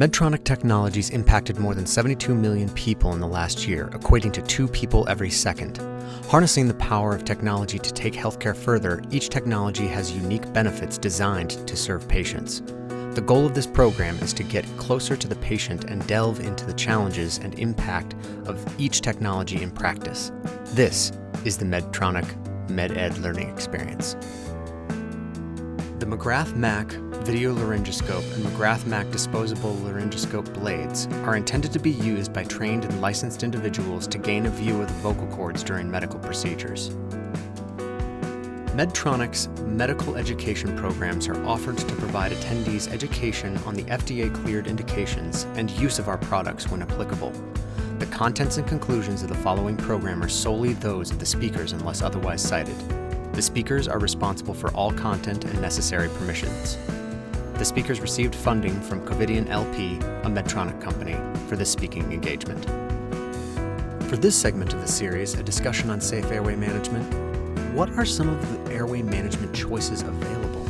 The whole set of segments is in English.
Medtronic technologies impacted more than 72 million people in the last year, equating to 2 people every second. Harnessing the power of technology to take healthcare further, each technology has unique benefits designed to serve patients. The goal of this program is to get closer to the patient and delve into the challenges and impact of each technology in practice. This is the Medtronic MedEd learning experience. The McGrath-Mack Videolaryngoscope and McGrath-Mack disposable laryngoscope blades are intended to be used by trained and licensed individuals to gain a view of the vocal cords during medical procedures. Medtronic's medical education programs are offered to provide attendees education on the FDA-cleared indications and use of our products when applicable. The contents and conclusions of the following program are solely those of the speakers unless otherwise cited. The speakers are responsible for all content and necessary permissions. The speakers received funding from Covidien LP, a Medtronic company, for this speaking engagement. For this segment of the series, a discussion on safe airway management, what are some of the airway management choices available?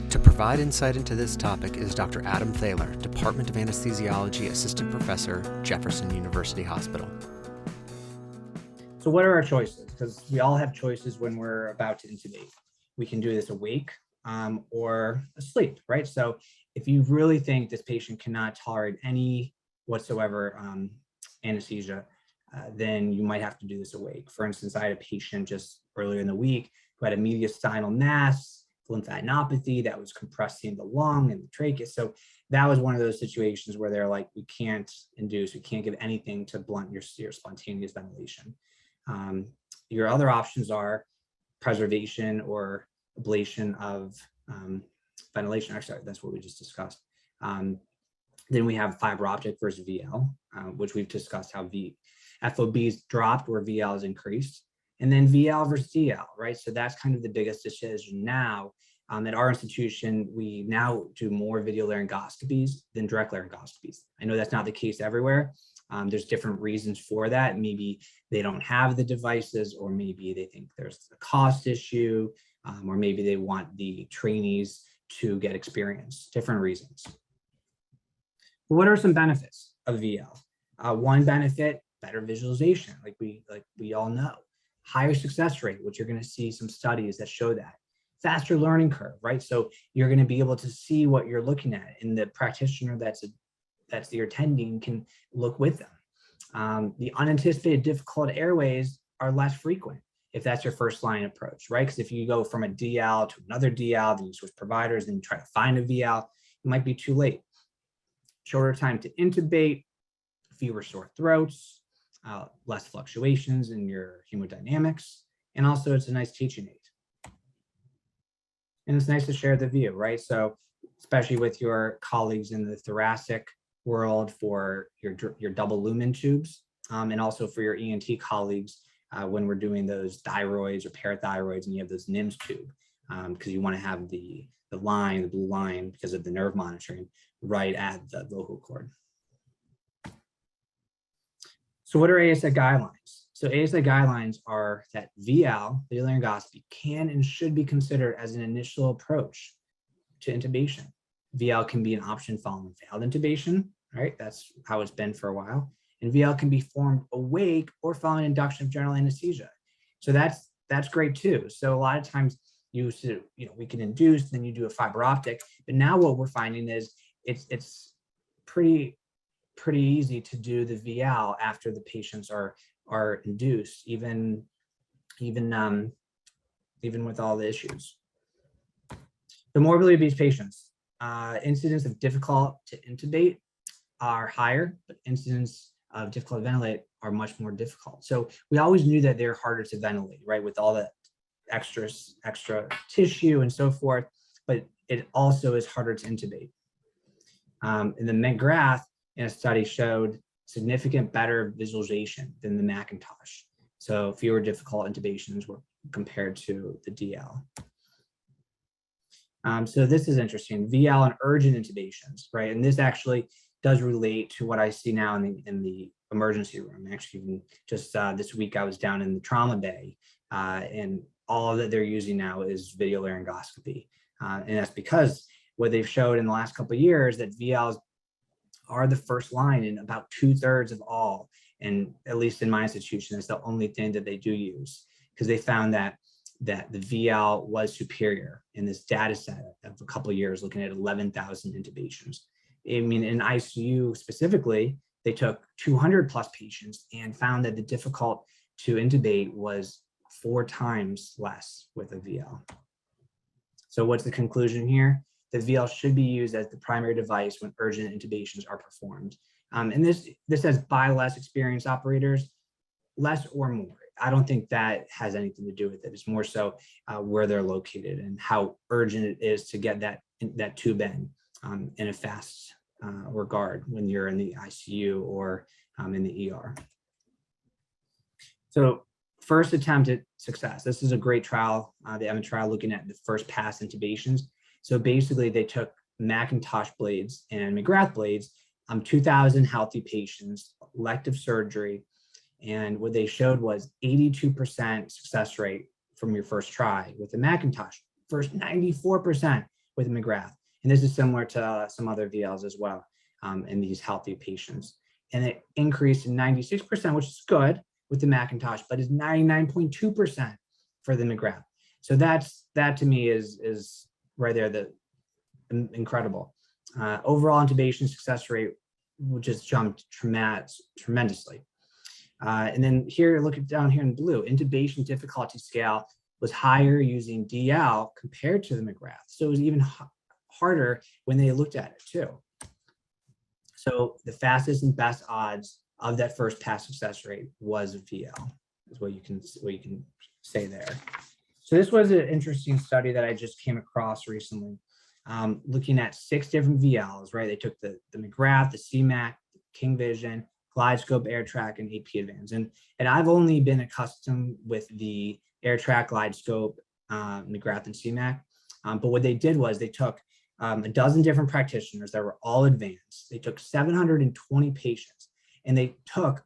To provide insight into this topic is Dr. Adam Thaler, Department of Anesthesiology Assistant Professor, Jefferson University Hospital. So what are our choices? Because we all have choices when we're about to intubate. We can do this awake or asleep, right? So if you really think this patient cannot tolerate any whatsoever anesthesia, then you might have to do this awake. For instance, I had a patient just earlier in the week who had a mediastinal mass, lymphadenopathy that was compressing the lung and the trachea. So that was one of those situations where they're like, we can't induce, we can't give anything to blunt your spontaneous ventilation. Your other options are preservation or ablation of ventilation. Actually, that's what we just discussed. Then we have fiber optic versus VL, which we've discussed how FOB's dropped where VL is increased. And then VL versus DL, right? So that's kind of the biggest decision now. At our institution, we now do more videolaryngoscopies than direct laryngoscopies. I know that's not the case everywhere. There's different reasons for that. Maybe they don't have the devices, or maybe they think there's a cost issue, or maybe they want the trainees to get experience, different reasons. But what are some benefits of VL? One benefit, better visualization, like we all know. Higher success rate, which you're going to see some studies that show that. Faster learning curve, right? So you're going to be able to see what you're looking at, and the practitioner that's your attending can look with them. The unanticipated difficult airways are less frequent if that's your first line approach, right? Because if you go from a DL to another DL, then you switch providers, then you try to find a VL, it might be too late. Shorter time to intubate, fewer sore throats, less fluctuations in your hemodynamics, and also it's a nice teaching aid. And it's nice to share the view, right? So especially with your colleagues in the thoracic world for your double lumen tubes, and also for your ENT colleagues when we're doing those thyroids or parathyroids and you have those NIMS tube, because you want to have the line, the blue line, because of the nerve monitoring right at the vocal cord. So what are ASA guidelines? So ASA guidelines are that VL, videolaryngoscopy, can and should be considered as an initial approach to intubation. VL can be an option following failed intubation, right? That's how it's been for a while. And VL can be formed awake or following induction of general anesthesia. So that's great too. So a lot of times we can induce, then you do a fiber optic. But now what we're finding is it's pretty easy to do the VL after the patients are induced, even with all the issues. The morbidity of these patients, incidence of difficult to intubate are higher, but incidence of difficult to ventilate are much more difficult. So we always knew that they're harder to ventilate, right, with all the extra tissue and so forth, but it also is harder to intubate. And the McGrath in a study showed significant better visualization than the Macintosh. So fewer difficult intubations were compared to the DL. So this is interesting, VL and urgent intubations, right? And this actually does relate to what I see now in the emergency room. Actually, even just this week I was down in the trauma bay, and all that they're using now is videolaryngoscopy. And that's because what they've showed in the last couple of years that VL are the first line in about 2/3 of all. And at least in my institution, it's the only thing that they do use, because they found that the Vial was superior in this data set of a couple of years, looking at 11,000 intubations. I mean, in ICU specifically, they took 200 plus patients and found that the difficult to intubate was 4 times less with a Vial. So what's the conclusion here? The Vial should be used as the primary device when urgent intubations are performed. And this says by less experienced operators, less or more. I don't think that has anything to do with it. It's more so where they're located and how urgent it is to get that tube in a fast regard when you're in the ICU or in the ER. So first attempt at success. This is a great trial, the EMA trial, looking at the first pass intubations. So basically they took Macintosh blades and McGrath blades, 2,000 healthy patients, elective surgery, and what they showed was 82% success rate from your first try with the Macintosh, first 94% with McGrath. And this is similar to some other VLs as well in these healthy patients. And it increased to 96%, which is good with the Macintosh, but is 99.2% for the McGrath. So that to me is right there, the incredible. Overall intubation success rate just jumped tremendously. And then here, look at down here in blue, intubation difficulty scale was higher using DL compared to the McGrath. So it was even harder when they looked at it too. So the fastest and best odds of that first pass success rate was VL, is what you can say there. So this was an interesting study that I just came across recently, looking at 6 different VLs, right? They took the McGrath, the CMAC, the King Vision, GlideScope, AirTrack, and AP Advance. And I've only been accustomed with the AirTrack, GlideScope, McGrath, and CMAC. But what they did was they took a dozen different practitioners that were all advanced. They took 720 patients, and they took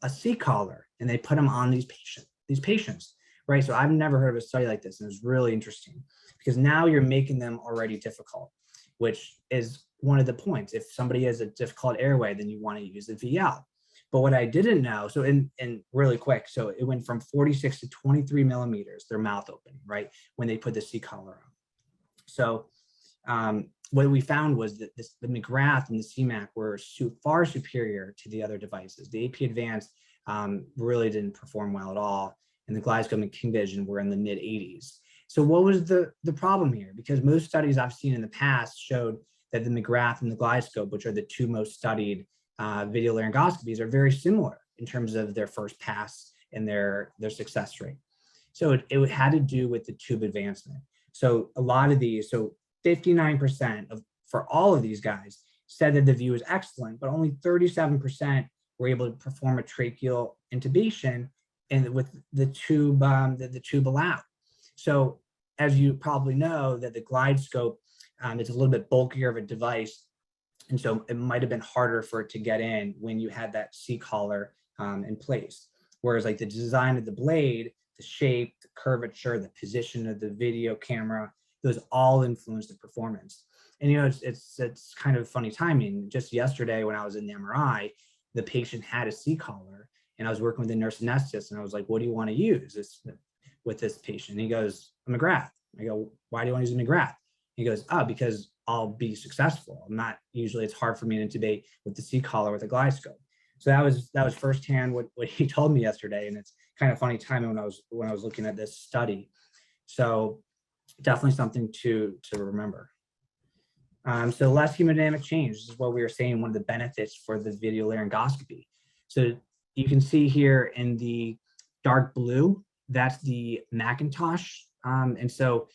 a C-collar and they put them on these patients, right? So I've never heard of a study like this, and it's really interesting because now you're making them already difficult, which is one of the points. If somebody has a difficult airway, then you want to use the VL. But what I didn't know, so in really quick, so it went from 46 to 23 millimeters, their mouth opening, right, when they put the C-collar on. So what we found was that the McGrath and the CMAC were far superior to the other devices. The AP Advanced really didn't perform well at all, and the GlideScope and King Vision were in the mid 80s. So what was the problem here? Because most studies I've seen in the past showed that the McGrath and the GlideScope, which are the 2 most studied videolaryngoscopies, are very similar in terms of their first pass and their success rate. So it had to do with the tube advancement. So a lot of these, so 59% for all of these guys said that the view is excellent, but only 37% were able to perform a tracheal intubation and with the tube allowed. So as you probably know, that the GlideScope is a little bit bulkier of a device, and so it might have been harder for it to get in when you had that C-collar in place. Whereas like the design of the blade, the shape, the curvature, the position of the video camera, those all influence the performance. And you know, it's kind of funny timing. Just yesterday when I was in the MRI, the patient had a C-collar, and I was working with the nurse anesthetist, and I was like, "What do you want to use with this patient?" And he goes, "A McGrath." I go, "Why do you want to use a McGrath?" He goes, "Oh, because I'll be successful. I'm not usually. It's hard for me to intubate with the C-collar with a GlideScope." So that was firsthand what he told me yesterday, and it's kind of funny timing when I was looking at this study. So definitely something to remember. So less hemodynamic change. This is what we were saying, one of the benefits for the videolaryngoscopy. So you can see here in the dark blue, that's the Macintosh. And so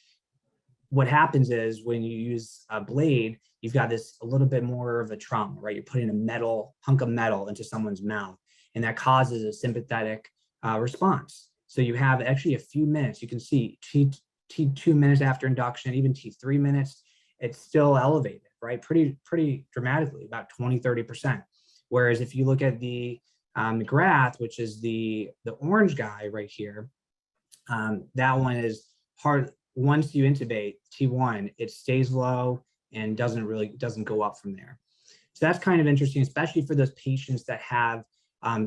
what happens is when you use a blade, you've got this a little bit more of a trauma, right? You're putting a hunk of metal into someone's mouth, and that causes a sympathetic response. So you have actually a few minutes. You can see T2 minutes after induction, even T3 minutes, it's still elevated, right? Pretty dramatically, about 20-30%. Whereas if you look at the McGrath, which is the orange guy right here, that one is hard. Once you intubate T1, it stays low and doesn't go up from there. So that's kind of interesting, especially for those patients that have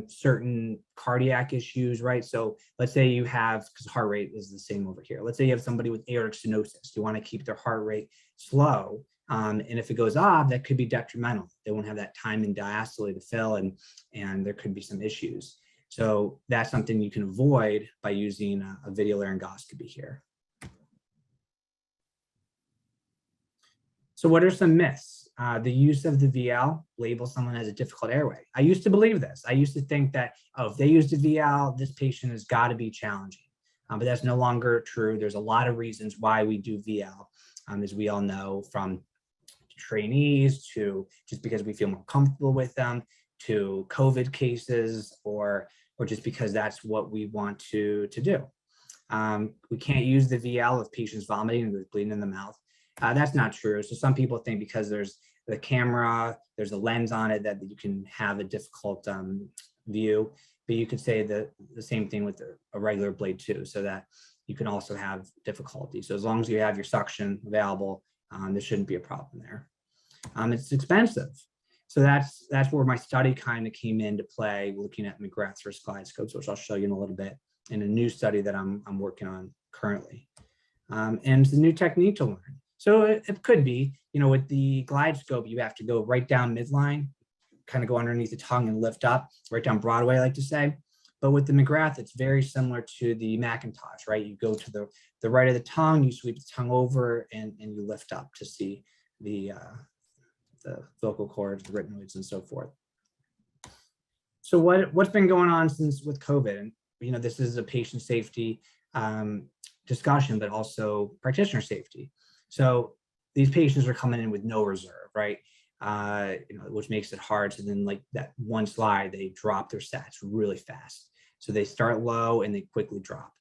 certain cardiac issues, right? So let's say you have, because heart rate is the same over here. Let's say you have somebody with aortic stenosis. You want to keep their heart rate slow. And if it goes up, that could be detrimental. They won't have that time in diastole to fill, and there could be some issues. So that's something you can avoid by using a videolaryngoscopy here. So what are some myths? The use of the Vial labels someone as a difficult airway. I used to believe this. I used to think that, oh, if they used a Vial, this patient has got to be challenging. But that's no longer true. There's a lot of reasons why we do Vial, as we all know, from trainees to just because we feel more comfortable with them, to COVID cases, or just because that's what we want to do. We can't use the Vial if patients vomiting and bleeding in the mouth. That's not true. So some people think because there's the camera, there's a lens on it, that you can have a difficult view. But you could say the same thing with a regular blade too, so that you can also have difficulty. So as long as you have your suction available, there shouldn't be a problem there. It's expensive. So that's where my study kind of came into play, looking at McGrath's risk scopes, which I'll show you in a little bit, in a new study that I'm working on currently. And it's a new technique to learn. So it could be, with the glide scope, you have to go right down midline, kind of go underneath the tongue and lift up, right down Broadway, I like to say. But with the McGrath, it's very similar to the Macintosh, right? You go to the right of the tongue, you sweep the tongue over, and you lift up to see the vocal cords, the arytenoids, and so forth. So what's been going on with COVID? And this is a patient safety discussion, but also practitioner safety. So these patients are coming in with no reserve, right? Which makes it hard. So then, like that one slide, they drop their stats really fast. So they start low and they quickly drop.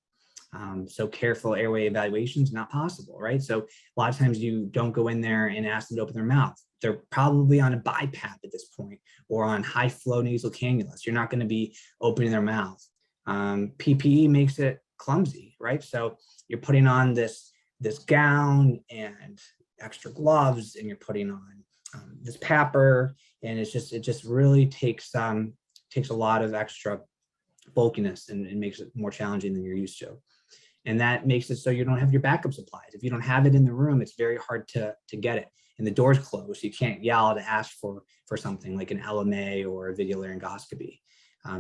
So careful airway evaluation is not possible, right? So a lot of times you don't go in there and ask them to open their mouth. They're probably on a BiPAP at this point, or on high flow nasal cannulas. You're not going to be opening their mouth. PPE makes it clumsy, right? So you're putting on this gown and extra gloves, and you're putting on this PAPR, and it just really takes a lot of extra bulkiness and makes it more challenging than you're used to. And that makes it so you don't have your backup supplies. If you don't have it in the room, it's very hard to get it. And the door's closed. You can't yell to ask for something like an LMA or a videolaryngoscopy.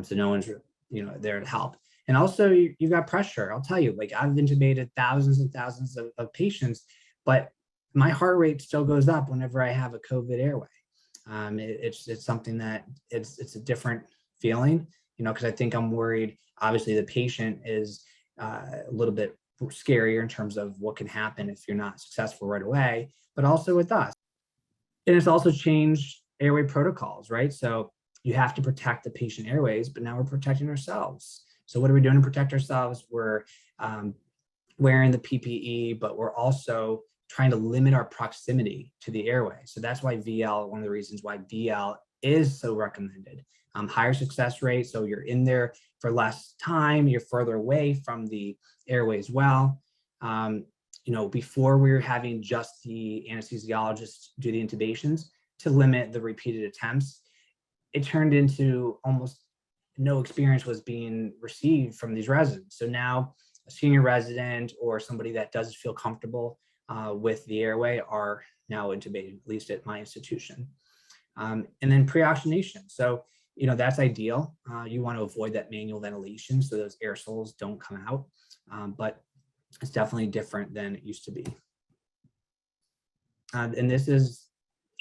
So no one's there to help. And also you've got pressure. I'll tell you, like, I've intubated thousands and thousands of patients, but my heart rate still goes up whenever I have a COVID airway. It's something that it's a different feeling, because I think I'm worried. Obviously the patient is a little bit scarier in terms of what can happen if you're not successful right away, but also with us. And it's also changed airway protocols, right? So you have to protect the patient airways, but now we're protecting ourselves. So what are we doing to protect ourselves? We're wearing the PPE, but we're also trying to limit our proximity to the airway. So that's why VL, one of the reasons why VL is so recommended. Higher success rate, so you're in there for less time, you're further away from the airway as well. Before we were having just the anesthesiologist do the intubations to limit the repeated attempts, it turned into almost no experience was being received from these residents. So now a senior resident or somebody that doesn't feel comfortable with the airway are now intubated, at least at my institution. And then pre-oxygenation. So, that's ideal. You want to avoid that manual ventilation so those aerosols don't come out, but it's definitely different than it used to be. And this is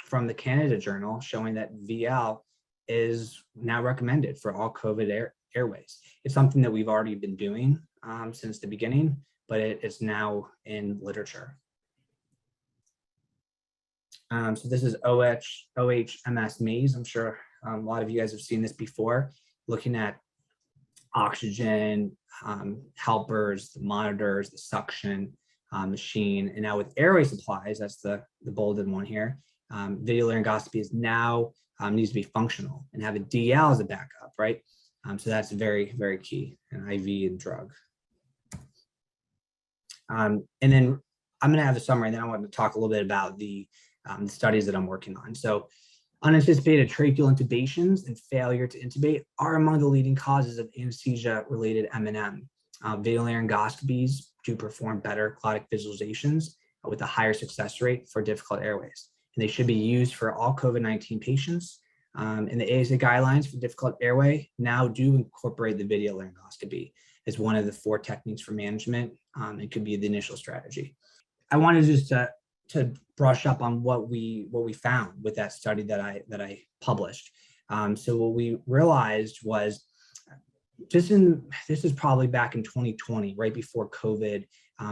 from the Canada Journal showing that VL is now recommended for all COVID airways. It's something that we've already been doing since the beginning, but it's now in literature. So this is OHMS maze. I'm sure a lot of you guys have seen this before, looking at oxygen, helpers, the monitors, the suction machine. And now with airway supplies, that's the bolded one here, videolaryngoscopy is now needs to be functional and have a DL as a backup, right? So that's very, very key, an IV and drug. And then I'm going to have the summary, and then I want to talk a little bit about the studies that I'm working on. So Unanticipated tracheal intubations and failure to intubate are among the leading causes of anesthesia-related M&M. Videolaryngoscopies do perform better clotting visualizations with a higher success rate for difficult airways. And they should be used for all COVID-19 patients. And the ASA guidelines for difficult airway now do incorporate the videolaryngoscopy as one of the 4 techniques for management. It could be the initial strategy. I wanted just to brush up on what we found with that study that I published. So what we realized was this is probably back in 2020, right before COVID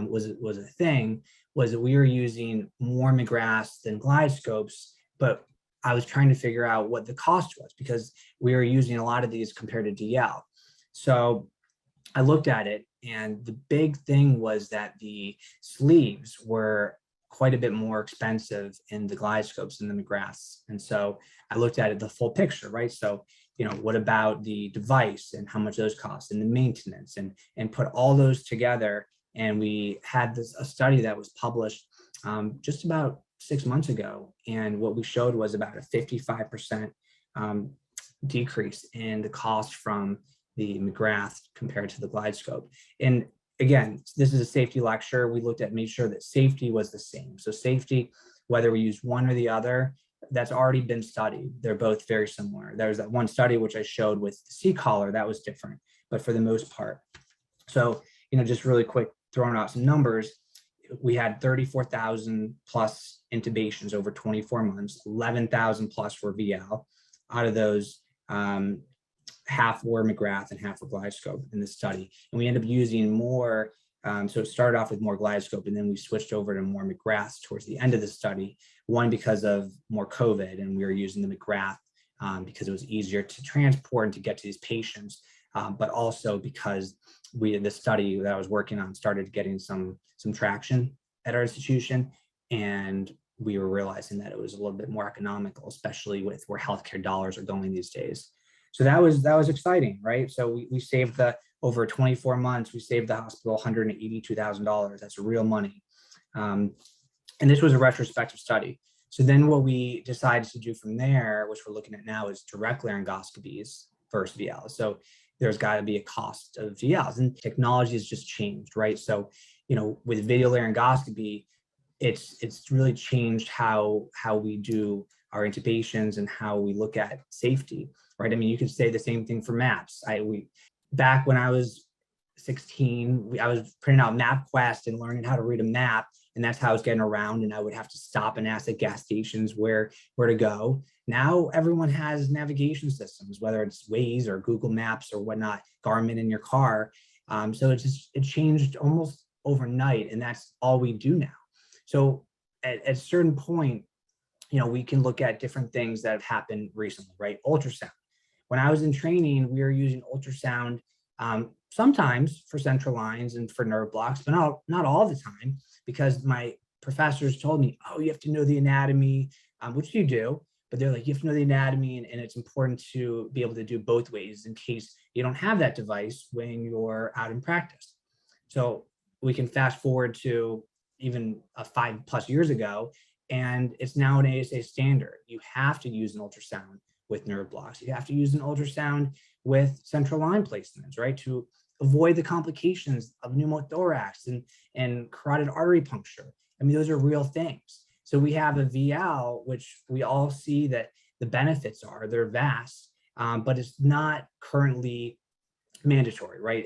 was a thing, was that we were using more McGraths than GlideScopes, but I was trying to figure out what the cost was because we were using a lot of these compared to DL. So I looked at it, and the big thing was that the sleeves were quite a bit more expensive in the GlideScopes than the McGraths. And so I looked at it, the full picture, right? So, what about the device and how much those cost and the maintenance and put all those together. And we had a study that was published just about 6 months ago. And what we showed was about a 55% decrease in the cost from the McGrath compared to the GlideScope. And again, this is a safety lecture. We made sure that safety was the same. So safety, whether we use one or the other, that's already been studied. They're both very similar. There was that one study which I showed with the C-collar, that was different, but for the most part. So, just really quick, throwing out some numbers, we had 34,000 plus intubations over 24 months, 11,000 plus were Vial. Out of those, half were McGrath and half were GlideScope in the study. And we ended up using more, so it started off with more GlideScope, and then we switched over to more McGraths towards the end of the study, one because of more COVID, and we were using the McGrath because it was easier to transport and to get to these patients, but also because the study that I was working on started getting some traction at our institution, and we were realizing that it was a little bit more economical, especially with where healthcare dollars are going these days. So that was exciting, right? So we saved over 24 months, we saved the hospital $182,000. That's real money. And this was a retrospective study. So then what we decided to do from there, which we're looking at now, is direct laryngoscopies versus VLs. So there's got to be a cost of VLs, and technology has just changed, right? So, with videolaryngoscopy, it's really changed how we do our intubations and how we look at safety, right? I mean, you could say the same thing for maps. Back when I was 16, I was printing out MapQuest and learning how to read a map, and that's how I was getting around. And I would have to stop and ask at gas stations where to go. Now everyone has navigation systems, whether it's Waze or Google Maps or whatnot, Garmin in your car. So it changed almost overnight, and that's all we do now. So at a certain point, we can look at different things that have happened recently, right? Ultrasound. When I was in training, we were using ultrasound sometimes for central lines and for nerve blocks, but not all the time, because my professors told me, oh, you have to know the anatomy, which you do, but they're like, you have to know the anatomy, and it's important to be able to do both ways in case you don't have that device when you're out in practice. So we can fast forward to even 5+ years ago, and it's now an ASA standard. You have to use an ultrasound with nerve blocks. You have to use an ultrasound with central line placements, right? To avoid the complications of pneumothorax and carotid artery puncture. I mean, those are real things. So we have a VL, which we all see that the benefits they're vast, but it's not currently mandatory, right?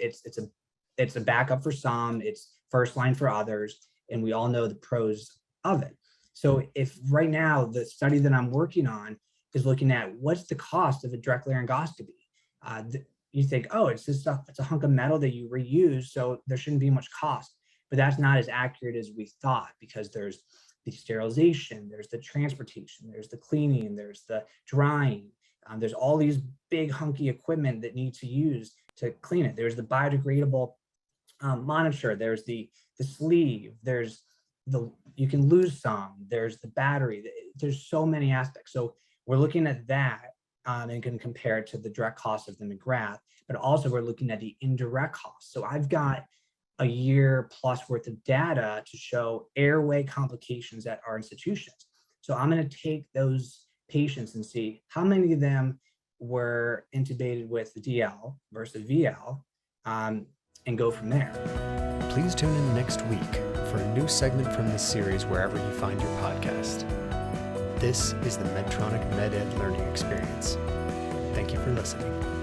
It's a backup for some, it's first line for others, and we all know the pros of it. So if right now the study that I'm working on is looking at what's the cost of a direct laryngoscopy, you think, oh, it's a hunk of metal that you reuse, so there shouldn't be much cost. But that's not as accurate as we thought, because there's the sterilization, there's the transportation, there's the cleaning, there's the drying, there's all these big hunky equipment that need to use to clean it. There's the biodegradable monitor, there's the sleeve, you can lose some, there's the battery, there's so many aspects. So we're looking at that and can compare it to the direct cost of the McGrath, but also we're looking at the indirect cost. So I've got a year plus worth of data to show airway complications at our institutions. So I'm going to take those patients and see how many of them were intubated with the DL versus VL, and go from there. Please tune in next week for a new segment from this series wherever you find your podcast. This is the Medtronic MedEd Learning Experience. Thank you for listening.